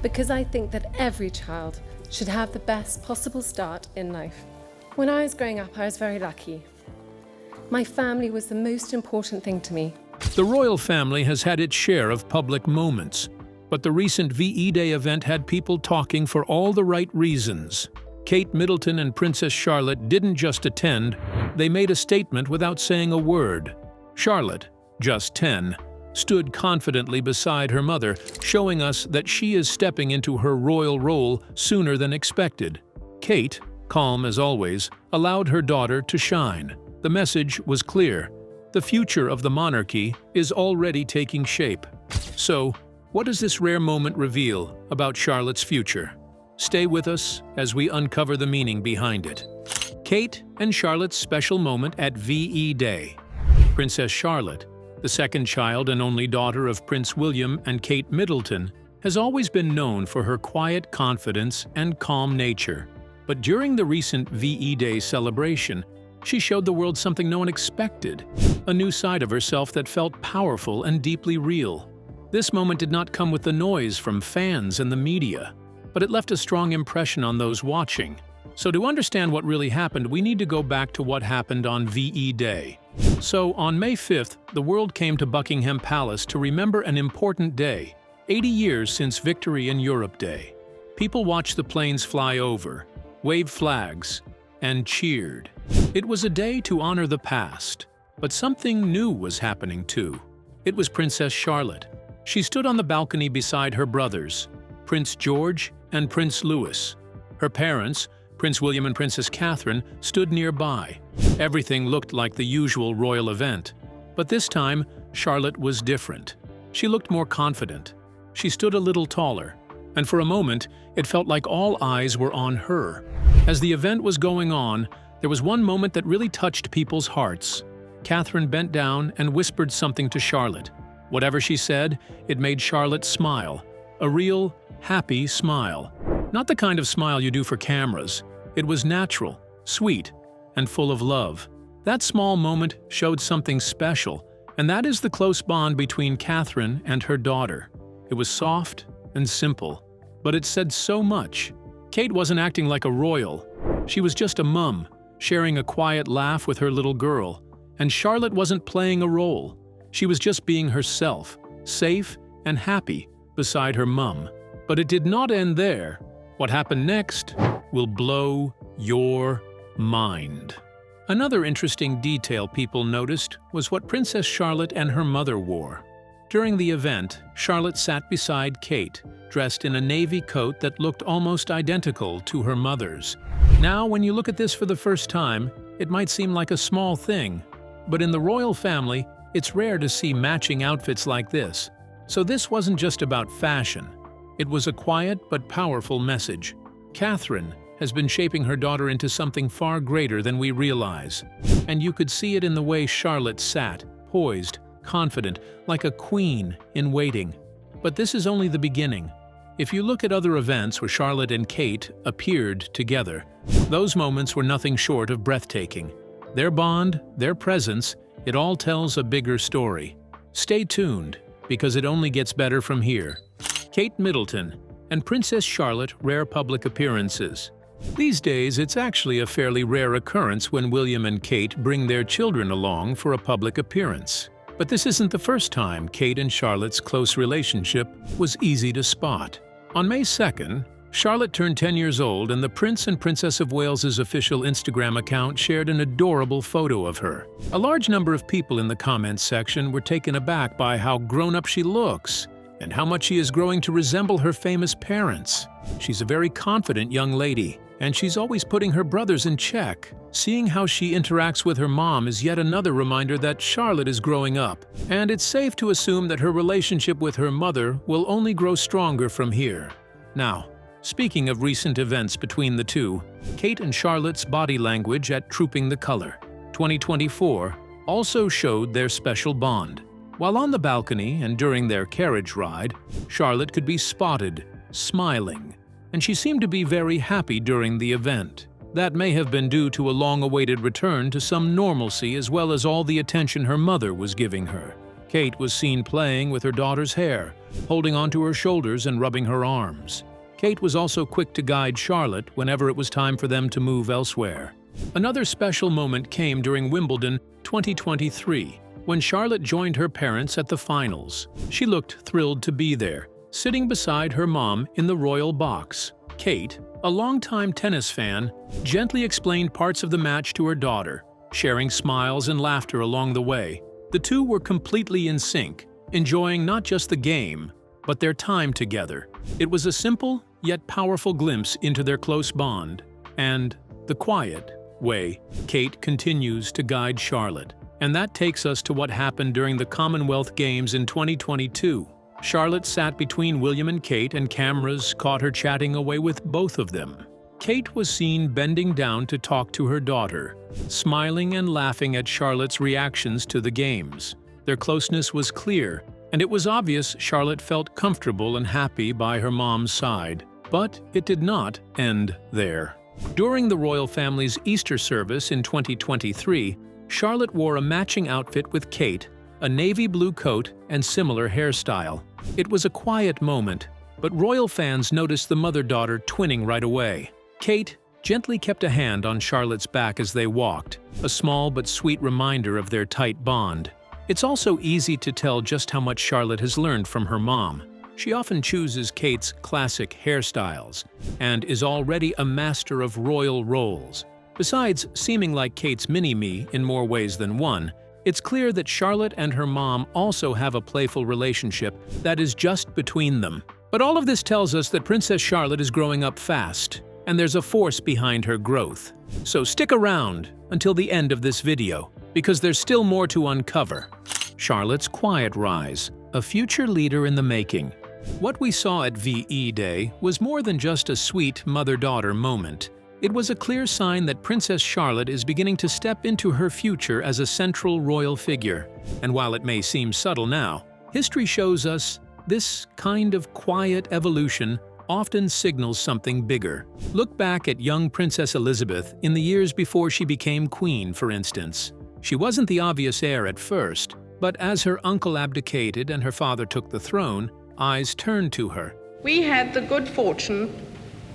because I think that every child should have the best possible start in life. When I was growing up, I was very lucky. My family was the most important thing to me. The royal family has had its share of public moments, but the recent VE Day event had people talking for all the right reasons. Kate Middleton and Princess Charlotte didn't just attend, they made a statement without saying a word. Charlotte, just 10, stood confidently beside her mother, showing us that she is stepping into her royal role sooner than expected. Kate, calm as always, allowed her daughter to shine. The message was clear. The future of the monarchy is already taking shape. So, what does this rare moment reveal about Charlotte's future? Stay with us as we uncover the meaning behind it. Kate and Charlotte's special moment at VE Day. Princess Charlotte, the second child and only daughter of Prince William and Kate Middleton, has always been known for her quiet confidence and calm nature. But during the recent VE Day celebration, she showed the world something no one expected, a new side of herself that felt powerful and deeply real. This moment did not come with the noise from fans and the media, but it left a strong impression on those watching. So to understand what really happened, we need to go back to what happened on VE Day. So on May 5th, the world came to Buckingham Palace to remember an important day, 80 years since Victory in Europe Day. People watched the planes fly over, waved flags, and cheered. It was a day to honor the past, but something new was happening too. It was Princess Charlotte. She stood on the balcony beside her brothers, Prince George and Prince Louis. Her parents, Prince William and Princess Catherine, stood nearby. Everything looked like the usual royal event, but this time Charlotte was different. She looked more confident. She stood a little taller, and for a moment it felt like all eyes were on her. As the event was going on, there was one moment that really touched people's hearts. Catherine bent down and whispered something to Charlotte. Whatever she said, it made Charlotte smile. A real, happy smile. Not the kind of smile you do for cameras. It was natural, sweet, and full of love. That small moment showed something special, and that is the close bond between Catherine and her daughter. It was soft and simple, but it said so much. Kate wasn't acting like a royal. She was just a mum, sharing a quiet laugh with her little girl. And Charlotte wasn't playing a role. She was just being herself, safe and happy beside her mum. But it did not end there. What happened next will blow your mind. Another interesting detail people noticed was what Princess Charlotte and her mother wore. During the event, Charlotte sat beside Kate, dressed in a navy coat that looked almost identical to her mother's. Now, when you look at this for the first time, it might seem like a small thing, but in the royal family, it's rare to see matching outfits like this. So this wasn't just about fashion. It was a quiet but powerful message. Catherine has been shaping her daughter into something far greater than we realize. And you could see it in the way Charlotte sat, poised, confident, like a queen in waiting. But this is only the beginning. If you look at other events where Charlotte and Kate appeared together, those moments were nothing short of breathtaking. Their bond, their presence, it all tells a bigger story. Stay tuned, because it only gets better from here. Kate Middleton and Princess Charlotte rare public appearances. These days, it's actually a fairly rare occurrence when William and Kate bring their children along for a public appearance. But this isn't the first time Kate and Charlotte's close relationship was easy to spot. On May 2nd, Charlotte turned 10 years old, and the Prince and Princess of Wales's official Instagram account shared an adorable photo of her. A large number of people in the comments section were taken aback by how grown-up she looks and how much she is growing to resemble her famous parents. She's a very confident young lady, and she's always putting her brothers in check. Seeing how she interacts with her mom is yet another reminder that Charlotte is growing up, and it's safe to assume that her relationship with her mother will only grow stronger from here. Now, speaking of recent events between the two, Kate and Charlotte's body language at Trooping the Color 2024 also showed their special bond. While on the balcony and during their carriage ride, Charlotte could be spotted, smiling, and she seemed to be very happy during the event. That may have been due to a long-awaited return to some normalcy as well as all the attention her mother was giving her. Kate was seen playing with her daughter's hair, holding onto her shoulders and rubbing her arms. Kate was also quick to guide Charlotte whenever it was time for them to move elsewhere. Another special moment came during Wimbledon 2023, when Charlotte joined her parents at the finals. She looked thrilled to be there, sitting beside her mom in the royal box. Kate, a longtime tennis fan, gently explained parts of the match to her daughter, sharing smiles and laughter along the way. The two were completely in sync, enjoying not just the game, but their time together. It was a simple yet powerful glimpse into their close bond, and the quiet way Kate continues to guide Charlotte. And that takes us to what happened during the Commonwealth Games in 2022. Charlotte sat between William and Kate, and cameras caught her chatting away with both of them. Kate was seen bending down to talk to her daughter, smiling and laughing at Charlotte's reactions to the games. Their closeness was clear, and it was obvious Charlotte felt comfortable and happy by her mom's side. But it did not end there. During the royal family's Easter service in 2023, Charlotte wore a matching outfit with Kate, a navy blue coat and similar hairstyle. It was a quiet moment, but royal fans noticed the mother-daughter twinning right away. Kate gently kept a hand on Charlotte's back as they walked, a small but sweet reminder of their tight bond. It's also easy to tell just how much Charlotte has learned from her mom. She often chooses Kate's classic hairstyles and is already a master of royal roles. Besides seeming like Kate's mini-me in more ways than one, it's clear that Charlotte and her mom also have a playful relationship that is just between them. But all of this tells us that Princess Charlotte is growing up fast, and there's a force behind her growth. So stick around until the end of this video, because there's still more to uncover. Charlotte's quiet rise, a future leader in the making. What we saw at VE Day was more than just a sweet mother-daughter moment. It was a clear sign that Princess Charlotte is beginning to step into her future as a central royal figure. And while it may seem subtle now, history shows us this kind of quiet evolution often signals something bigger. Look back at young Princess Elizabeth in the years before she became queen, for instance. She wasn't the obvious heir at first, but as her uncle abdicated and her father took the throne, eyes turned to her. We had the good fortune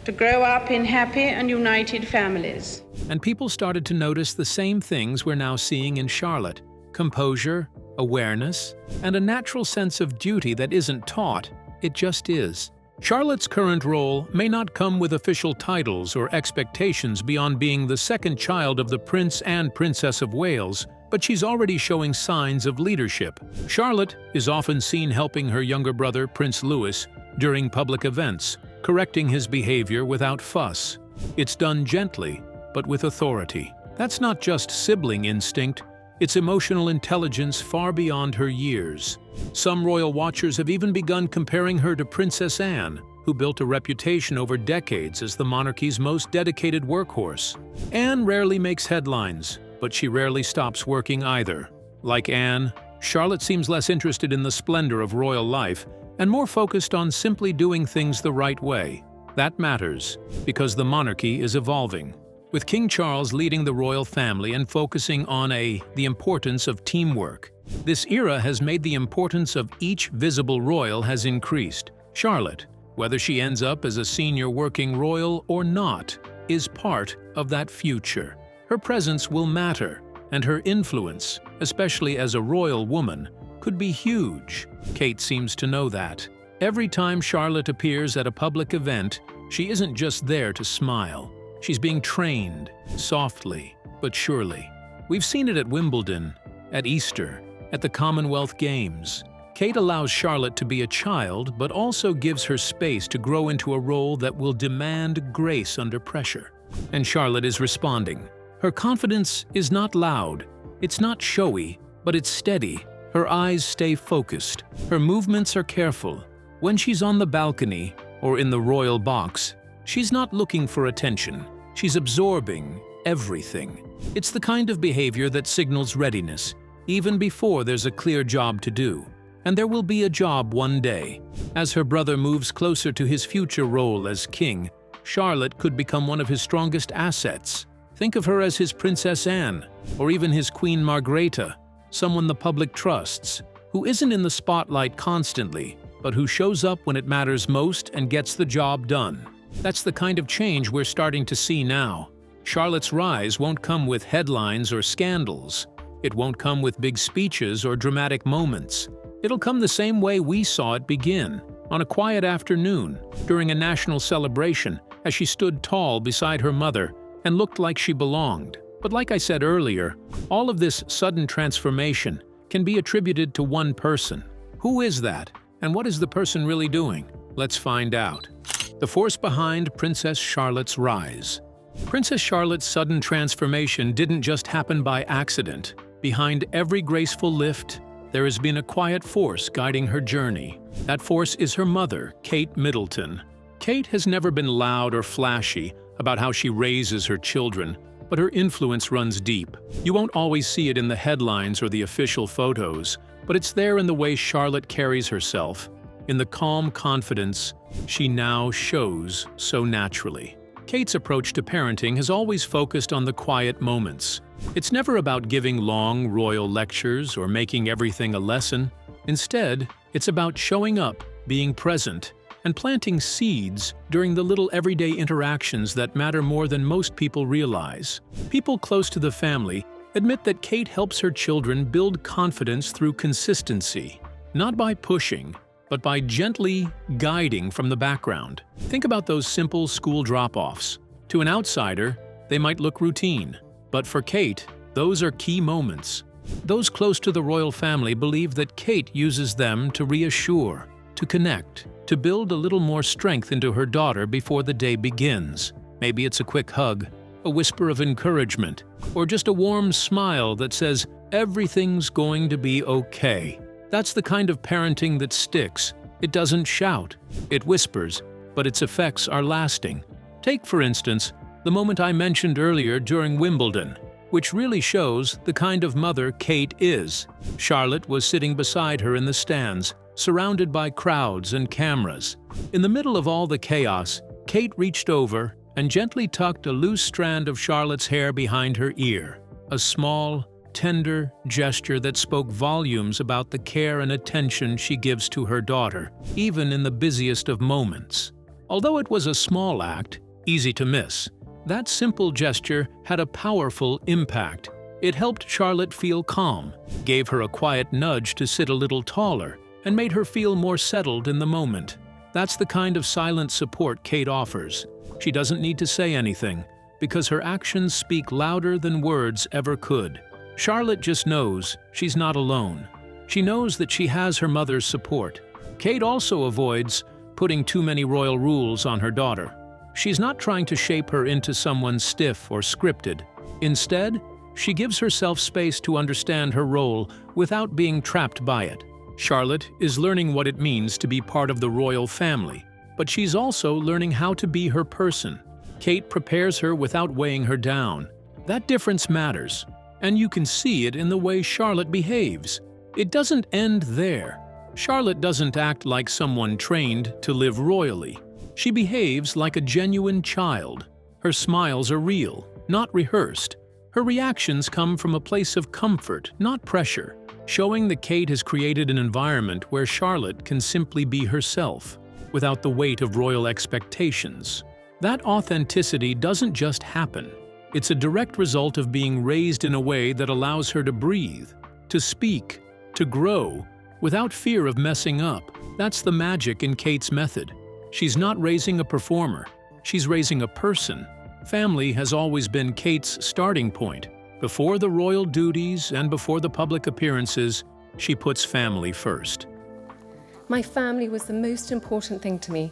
to grow up in happy and united families. And people started to notice the same things we're now seeing in Charlotte: composure, awareness, and a natural sense of duty that isn't taught, it just is. Charlotte's current role may not come with official titles or expectations beyond being the second child of the Prince and Princess of Wales, but she's already showing signs of leadership. Charlotte is often seen helping her younger brother, Prince Louis, during public events, correcting his behavior without fuss. It's done gently, but with authority. That's not just sibling instinct, it's emotional intelligence far beyond her years. Some royal watchers have even begun comparing her to Princess Anne, who built a reputation over decades as the monarchy's most dedicated workhorse. Anne rarely makes headlines, but she rarely stops working either. Like Anne, Charlotte seems less interested in the splendor of royal life and more focused on simply doing things the right way. That matters, because the monarchy is evolving, with King Charles leading the royal family and focusing on the importance of teamwork. This era has made the importance of each visible royal has increased. Charlotte, whether she ends up as a senior working royal or not, is part of that future. Her presence will matter, and her influence, especially as a royal woman, could be huge. Kate seems to know that. Every time Charlotte appears at a public event, she isn't just there to smile. She's being trained, softly but surely. We've seen it at Wimbledon, at Easter, at the Commonwealth Games. Kate allows Charlotte to be a child, but also gives her space to grow into a role that will demand grace under pressure. And Charlotte is responding. Her confidence is not loud, it's not showy, but it's steady. Her eyes stay focused. Her movements are careful. When she's on the balcony or in the royal box, she's not looking for attention. She's absorbing everything. It's the kind of behavior that signals readiness, even before there's a clear job to do. And there will be a job one day. As her brother moves closer to his future role as king, Charlotte could become one of his strongest assets. Think of her as his Princess Anne, or even his Queen Margrethe, someone the public trusts, who isn't in the spotlight constantly, but who shows up when it matters most and gets the job done. That's the kind of change we're starting to see now. Charlotte's rise won't come with headlines or scandals. It won't come with big speeches or dramatic moments. It'll come the same way we saw it begin, on a quiet afternoon, during a national celebration, as she stood tall beside her mother and looked like she belonged. But like I said earlier, all of this sudden transformation can be attributed to one person. Who is that? And what is the person really doing? Let's find out. The force behind Princess Charlotte's rise. Princess Charlotte's sudden transformation didn't just happen by accident. Behind every graceful lift, there has been a quiet force guiding her journey. That force is her mother, Kate Middleton. Kate has never been loud or flashy about how she raises her children, but her influence runs deep. You won't always see it in the headlines or the official photos, but it's there in the way Charlotte carries herself, in the calm confidence she now shows so naturally. Kate's approach to parenting has always focused on the quiet moments. It's never about giving long, royal lectures or making everything a lesson. Instead, it's about showing up, being present, and planting seeds during the little everyday interactions that matter more than most people realize. People close to the family admit that Kate helps her children build confidence through consistency, not by pushing, but by gently guiding from the background. Think about those simple school drop-offs. To an outsider, they might look routine, but for Kate, those are key moments. Those close to the royal family believe that Kate uses them to reassure, to connect, to build a little more strength into her daughter before the day begins. Maybe it's a quick hug, a whisper of encouragement, or just a warm smile that says, "Everything's going to be okay." That's the kind of parenting that sticks. It doesn't shout, it whispers, but its effects are lasting. Take, for instance, the moment I mentioned earlier during Wimbledon, which really shows the kind of mother Kate is. Charlotte was sitting beside her in the stands, surrounded by crowds and cameras. In the middle of all the chaos, Kate reached over and gently tucked a loose strand of Charlotte's hair behind her ear. A small, tender gesture that spoke volumes about the care and attention she gives to her daughter, even in the busiest of moments. Although it was a small act, easy to miss, that simple gesture had a powerful impact. It helped Charlotte feel calm, gave her a quiet nudge to sit a little taller, and made her feel more settled in the moment. That's the kind of silent support Kate offers. She doesn't need to say anything, because her actions speak louder than words ever could. Charlotte just knows she's not alone. She knows that she has her mother's support. Kate also avoids putting too many royal rules on her daughter. She's not trying to shape her into someone stiff or scripted. Instead, she gives herself space to understand her role without being trapped by it. Charlotte is learning what it means to be part of the royal family, but she's also learning how to be her person. Kate prepares her without weighing her down. That difference matters, and you can see it in the way Charlotte behaves. It doesn't end there. Charlotte doesn't act like someone trained to live royally. She behaves like a genuine child. Her smiles are real, not rehearsed. Her reactions come from a place of comfort, not pressure, showing that Kate has created an environment where Charlotte can simply be herself, without the weight of royal expectations. That authenticity doesn't just happen. It's a direct result of being raised in a way that allows her to breathe, to speak, to grow, without fear of messing up. That's the magic in Kate's method. She's not raising a performer, she's raising a person. Family has always been Kate's starting point. Before the royal duties and before the public appearances, she puts family first. My family was the most important thing to me.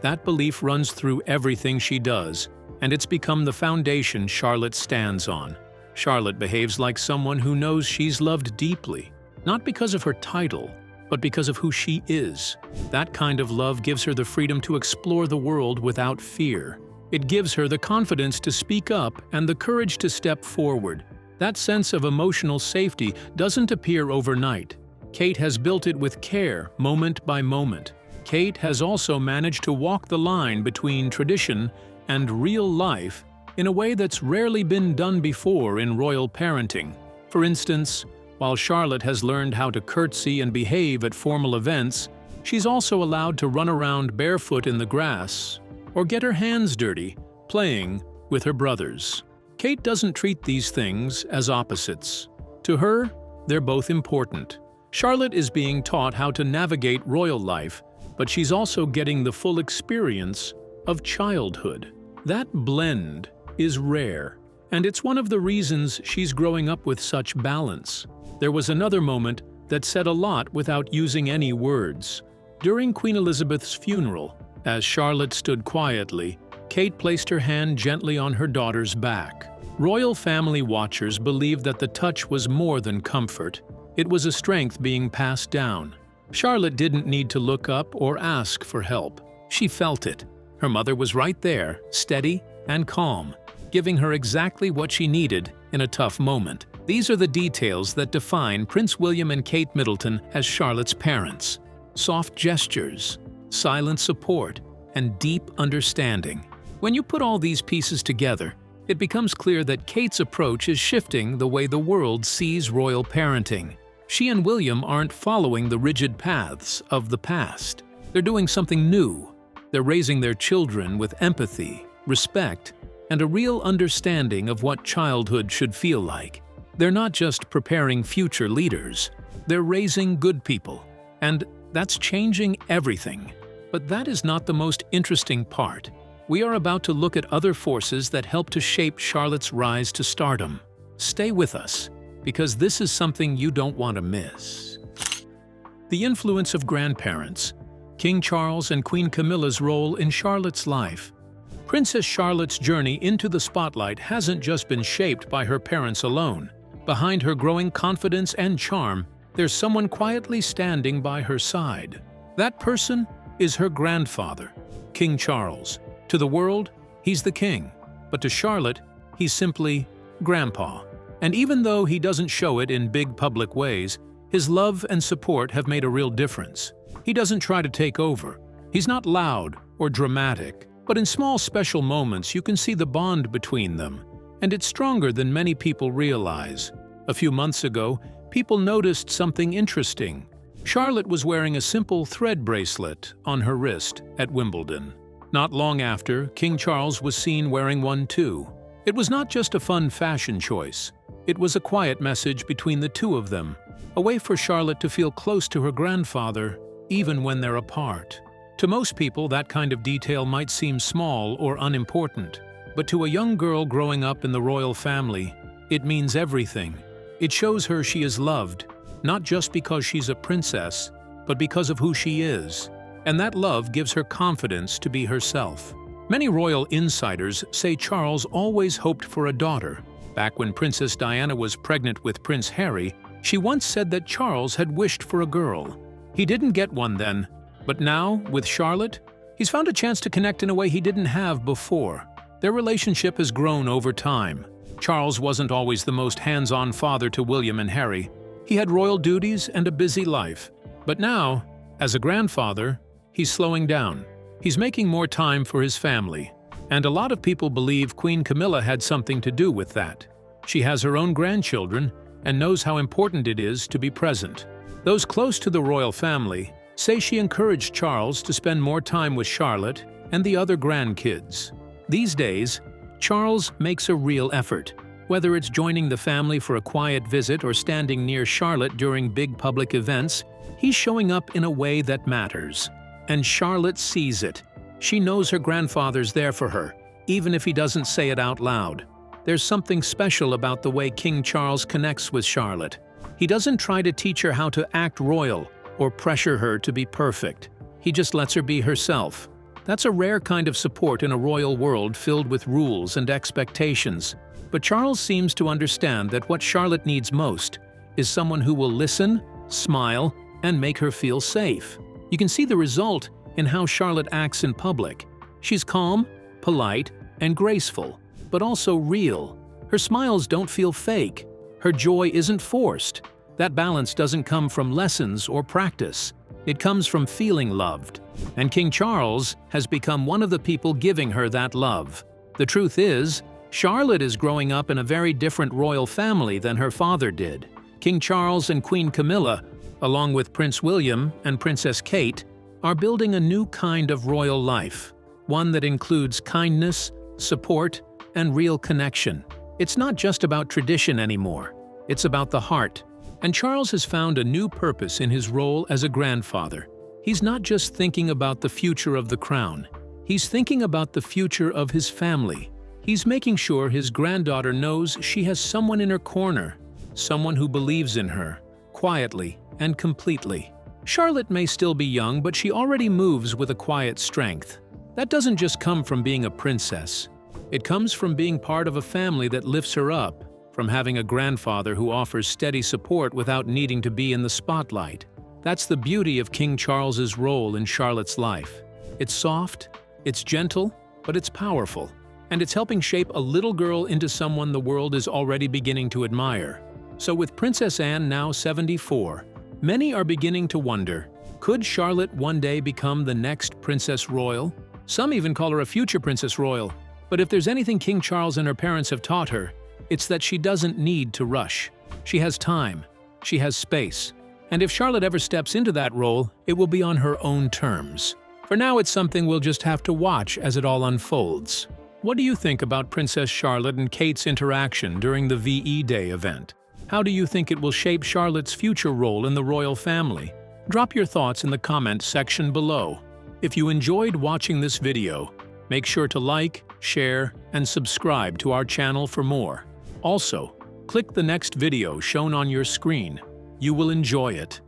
That belief runs through everything she does, and it's become the foundation Charlotte stands on. Charlotte behaves like someone who knows she's loved deeply, not because of her title, but because of who she is. That kind of love gives her the freedom to explore the world without fear. It gives her the confidence to speak up and the courage to step forward. That sense of emotional safety doesn't appear overnight. Kate has built it with care, moment by moment. Kate has also managed to walk the line between tradition and real life in a way that's rarely been done before in royal parenting. For instance, While Charlotte has learned how to curtsy and behave at formal events, she's also allowed to run around barefoot in the grass or get her hands dirty playing with her brothers. Kate doesn't treat these things as opposites. To her, they're both important. Charlotte is being taught how to navigate royal life, but she's also getting the full experience of childhood. That blend is rare, and it's one of the reasons she's growing up with such balance. There was another moment that said a lot without using any words. During Queen Elizabeth's funeral, as Charlotte stood quietly, Kate placed her hand gently on her daughter's back. Royal family watchers believed that the touch was more than comfort. It was a strength being passed down. Charlotte didn't need to look up or ask for help. She felt it. Her mother was right there, steady and calm, giving her exactly what she needed in a tough moment. These are the details that define Prince William and Kate Middleton as Charlotte's parents. Soft gestures, silent support, and deep understanding. When you put all these pieces together, it becomes clear that Kate's approach is shifting the way the world sees royal parenting. She and William aren't following the rigid paths of the past. They're doing something new. They're raising their children with empathy, respect, and a real understanding of what childhood should feel like. They're not just preparing future leaders, they're raising good people. And that's changing everything. But that is not the most interesting part. We are about to look at other forces that help to shape Charlotte's rise to stardom. Stay with us, because this is something you don't want to miss. The influence of grandparents, King Charles and Queen Camilla's role in Charlotte's life. Princess Charlotte's journey into the spotlight hasn't just been shaped by her parents alone. Behind her growing confidence and charm, there's someone quietly standing by her side. That person is her grandfather, King Charles. To the world, he's the king, but to Charlotte, he's simply Grandpa. And even though he doesn't show it in big public ways, his love and support have made a real difference. He doesn't try to take over. He's not loud or dramatic, but in small special moments you can see the bond between them, and it's stronger than many people realize. A few months ago, people noticed something interesting. Charlotte was wearing a simple thread bracelet on her wrist at Wimbledon. Not long after, King Charles was seen wearing one too. It was not just a fun fashion choice. It was a quiet message between the two of them, a way for Charlotte to feel close to her grandfather, even when they're apart. To most people, that kind of detail might seem small or unimportant, but to a young girl growing up in the royal family, it means everything. It shows her she is loved, not just because she's a princess, but because of who she is. And that love gives her confidence to be herself. Many royal insiders say Charles always hoped for a daughter. Back when Princess Diana was pregnant with Prince Harry, she once said that Charles had wished for a girl. He didn't get one then, but now, with Charlotte, he's found a chance to connect in a way he didn't have before. Their relationship has grown over time. Charles wasn't always the most hands-on father to William and Harry. He had royal duties and a busy life. But now, as a grandfather, he's slowing down. He's making more time for his family. And a lot of people believe Queen Camilla had something to do with that. She has her own grandchildren and knows how important it is to be present. Those close to the royal family say she encouraged Charles to spend more time with Charlotte and the other grandkids. These days, Charles makes a real effort. Whether it's joining the family for a quiet visit or standing near Charlotte during big public events, he's showing up in a way that matters. And Charlotte sees it. She knows her grandfather's there for her, even if he doesn't say it out loud. There's something special about the way King Charles connects with Charlotte. He doesn't try to teach her how to act royal or pressure her to be perfect. He just lets her be herself. That's a rare kind of support in a royal world filled with rules and expectations. But Charles seems to understand that what Charlotte needs most is someone who will listen, smile, and make her feel safe. You can see the result in how Charlotte acts in public. She's calm, polite, and graceful, but also real. Her smiles don't feel fake. Her joy isn't forced. That balance doesn't come from lessons or practice. It comes from feeling loved. And King Charles has become one of the people giving her that love. The truth is, Charlotte is growing up in a very different royal family than her father did. King Charles and Queen Camilla, along with Prince William and Princess Kate, are building a new kind of royal life, one that includes kindness, support, and real connection. It's not just about tradition anymore, it's about the heart. And Charles has found a new purpose in his role as a grandfather. He's not just thinking about the future of the crown, he's thinking about the future of his family. He's making sure his granddaughter knows she has someone in her corner, someone who believes in her, quietly and completely. Charlotte may still be young, but she already moves with a quiet strength. That doesn't just come from being a princess. It comes from being part of a family that lifts her up, from having a grandfather who offers steady support without needing to be in the spotlight. That's the beauty of King Charles's role in Charlotte's life. It's soft, it's gentle, but it's powerful. And it's helping shape a little girl into someone the world is already beginning to admire. So with Princess Anne now 74, many are beginning to wonder, could Charlotte one day become the next Princess Royal? Some even call her a future Princess Royal. But if there's anything King Charles and her parents have taught her, it's that she doesn't need to rush. She has time, she has space. And if Charlotte ever steps into that role, it will be on her own terms. For now, it's something we'll just have to watch as it all unfolds. What do you think about Princess Charlotte and Kate's interaction during the VE Day event? How do you think it will shape Charlotte's future role in the royal family? Drop your thoughts in the comments section below. If you enjoyed watching this video, make sure to like, share, and subscribe to our channel for more. Also, click the next video shown on your screen. You will enjoy it.